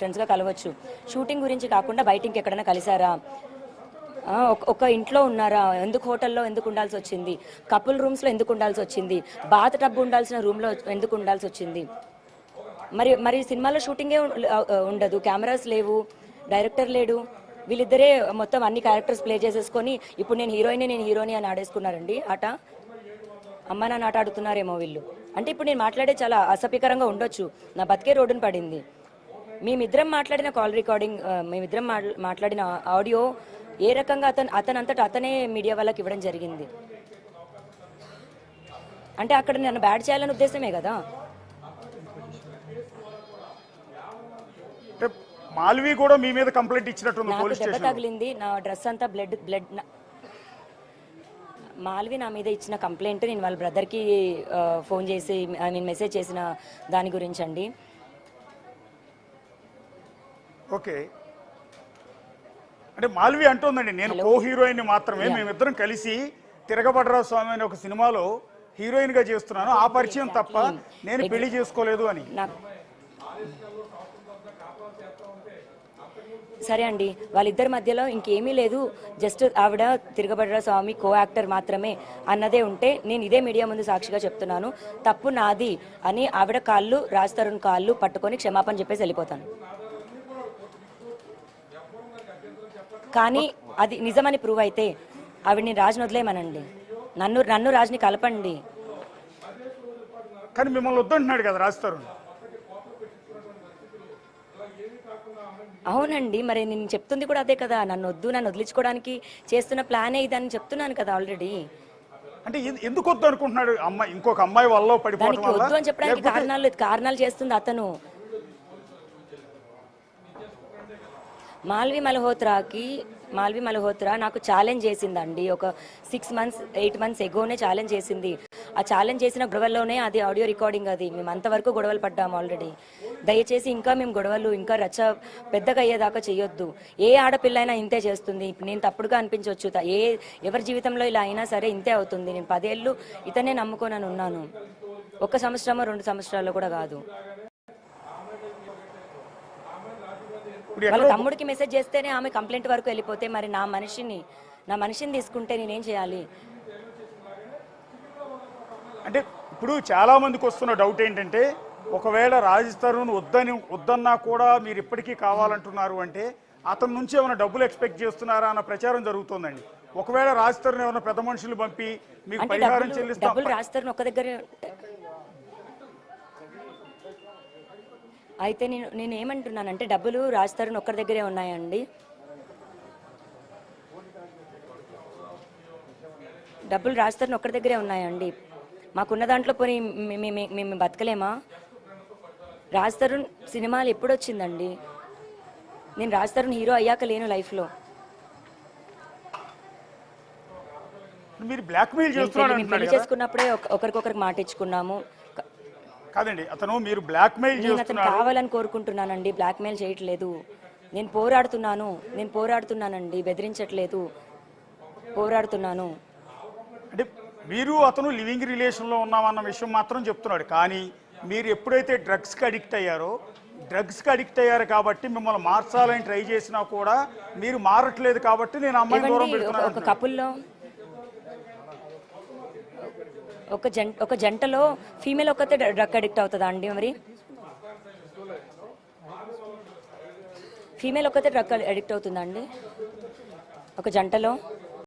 ఫ్రెండ్స్గా కలవచ్చు. షూటింగ్ గురించి కాకుండా బయట ఇంకెక్కడైనా కలిసారా, ఒక ఇంట్లో ఉన్నారా, ఎందుకు హోటల్లో ఎందుకు ఉండాల్సి వచ్చింది, కపుల్ రూమ్స్లో ఎందుకు ఉండాల్సి వచ్చింది, బాత్ టబ్ ఉండాల్సిన రూమ్లో ఎందుకు ఉండాల్సి వచ్చింది. మరి మరి సినిమాలో షూటింగే ఉండదు, కెమెరాస్ లేవు, డైరెక్టర్ లేడు, వీళ్ళిద్దరే మొత్తం అన్ని క్యారెక్టర్స్ ప్లే చేసేసుకొని ఇప్పుడు నేను హీరోని అని ఆడేసుకున్నారండి ఆట. అమ్మ నాన్న ఆట ఆడుతున్నారేమో వీళ్ళు. అంటే ఇప్పుడు నేను మాట్లాడే చాలా అసభ్యకరంగా ఉండొచ్చు, నా బతికే రోడ్డున పడింది. మేమిద్దరం మాట్లాడిన కాల్ రికార్డింగ్, మేమిద్దరం మాట్లాడిన ఆడియో ఏ రకంగా అతనంతటా అతనే మీడియా వాళ్ళకి ఇవ్వడం జరిగింది. అంటే అక్కడ నన్ను బ్యాడ్ చేయాలని ఉద్దేశమే కదా. మాల్వి కూడా మీ మీద కంప్లైంట్ ఇచ్చినట్టుంది. నాకు దెబ్బ తగిలింది, నా డ్రెస్ అంతా బ్లడ్. మాల్వి నా మీద ఇచ్చిన కంప్లైంట్ నేను వాళ్ళ బ్రదర్కి ఫోన్ చేసి నేను మెసేజ్ చేసిన దాని గురించి అండి. ఓకే, అంటే మాల్వి అంటుందండి నేను కో హీరోయిన్ మాత్రమే, మేమిద్దరం కలిసి తిరగబడరావు స్వామి అనే ఒక సినిమాలో హీరోయిన్ గా చేస్తున్నాను, ఆ పరిచయం తప్ప నేను పెళ్లి చేసుకోలేదు అని. సరే అండి, వాళ్ళిద్దరి మధ్యలో ఇంకేమీ లేదు, జస్ట్ ఆవిడ తిరగబడ్డ స్వామి కో యాక్టర్ మాత్రమే అన్నదే ఉంటే నేను ఇదే మీడియా ముందు సాక్షిగా చెప్తున్నాను, తప్పు నాది అని ఆవిడ కాళ్ళు, రాజ్ తరుణ్ కాళ్ళు పట్టుకొని క్షమాపణ చెప్పేసి వెళ్ళిపోతాను. కానీ అది నిజమని ప్రూవ్ అయితే ఆవిడని రాజ్ని వదిలేయమనండి, నన్ను రాజ్ని కలపండి. కానీ మిమ్మల్ని వద్దంటున్నాడు కదా రాజ్ తరుణ్. అవునండి, మరి నేను చెప్తుంది కూడా అదే కదా, నన్ను వదిలించుకోవడానికి చేస్తున్న ప్లానే ఇదని చెప్తున్నాను కదా ఆల్రెడీ. అంటే ఎందుకు వద్దు అనుకుంటున్నాడు? అమ్మాయి ఇంకొక అమ్మాయి వల్ల పడిపోవడం వల్ల వద్దు అని చెప్పడానికి కారణాలు చేస్తుంది అతను. మాల్వి మల్హోత్రా నాకు ఛాలెంజ్ చేసిందండి, ఒక 6 months 8 months ఎగోనే ఛాలెంజ్ చేసింది. ఆ ఛాలెంజ్ చేసిన గొడవల్లోనే అది ఆడియో రికార్డింగ్, అది మేము అంతవరకు గొడవలు పడ్డాము ఆల్రెడీ. దయచేసి ఇంకా మేము గొడవలు ఇంకా రచ్చ పెద్దగా అయ్యేదాకా చేయొద్దు. ఏ ఆడపిల్ల అయినా ఇంతే చేస్తుంది, నేను తప్పుడుగా అనిపించవచ్చు, ఎవరి జీవితంలో ఇలా అయినా సరే ఇంతే అవుతుంది. నేను 10 ఏళ్ళు ఇతనే నమ్ముకోనని ఉన్నాను, 1 సంవత్సరమో 2 సంవత్సరాలు కూడా కాదు. వాళ్ళ తమ్ముడికి మెసేజ్ చేస్తేనే ఆమె కంప్లైంట్ వరకు వెళ్ళిపోతే మరి నా మనిషిని తీసుకుంటే నేనేం చేయాలి? అంటే ఇప్పుడు చాలా మందికి వస్తున్న డౌట్ ఏంటంటే, ఒకవేళ రాజ్ తరుణ్ వద్దన్నా కూడా మీరు ఇప్పటికీ కావాలంటున్నారు అంటే అతని నుంచి ఏమైనా డబ్బులు ఎక్స్పెక్ట్ చేస్తున్నారా అన్న ప్రచారం జరుగుతుందండి. ఒకవేళ రాజ్ తరుణ్ ఏమైనా పెద్ద మనుషులు పంపి మీకు పరిహారం చెల్లిస్తాం. డబ్బులు రాజ్ తరుణ్ ఒక్క దగ్గర అయితే నేను ఏమంటున్నానంటే డబ్బులు రాజ్ తరుణ్ ఒక్కరి దగ్గరే ఉన్నాయండి. డబ్బులు రాజ్ తరుణ్ ఒక్కరి దగ్గరే ఉన్నాయండి. మాకున్న దాంట్లో పోనీ మేము బతకలేమా? రాజ్ తరుణ్ సినిమాలు ఎప్పుడు వచ్చిందండి? నేను రాజ్ తరుణ్ హీరో అయ్యాక లేను లైఫ్లో. మీరు బ్లాక్మెయిల్ చేస్తున్నారు. పెళ్లి చేసుకున్నప్పుడే ఒకరికొకరికి మాట ఇచ్చుకున్నాము కాదండి. అతను మీరు బ్లాక్మెయిల్ చేస్తున్నారు కావాలని కోరుకుంటున్నానండి, బ్లాక్మెయిల్ చేయట్లేదు. నేను పోరాడుతున్నానండి, బెదిరించట్లేదు, పోరాడుతున్నాను. అంటే మీరు అతను లివింగ్ రిలేషన్లో ఉన్నామన్న విషయం మాత్రం చెప్తున్నాడు. కానీ మీరు ఎప్పుడైతే డ్రగ్స్కి అడిక్ట్ అయ్యారు కాబట్టి మిమ్మల్ని మార్చాలని ట్రై చేసినా కూడా మీరు మారట్లేదు కాబట్టి నేను అమ్మాయిని దూరం పెడుతున్నాను. ఒక కపుల్లో ఒక జంటలో ఫీమేల్ ఒక్కతే డ్రగ్ అడిక్ట్ అవుతుందా అండి? మరి ఫీమేల్ ఒక్కతే డ్రగ్ అడిక్ట్ అవుతుందా అండి ఒక జంటలో?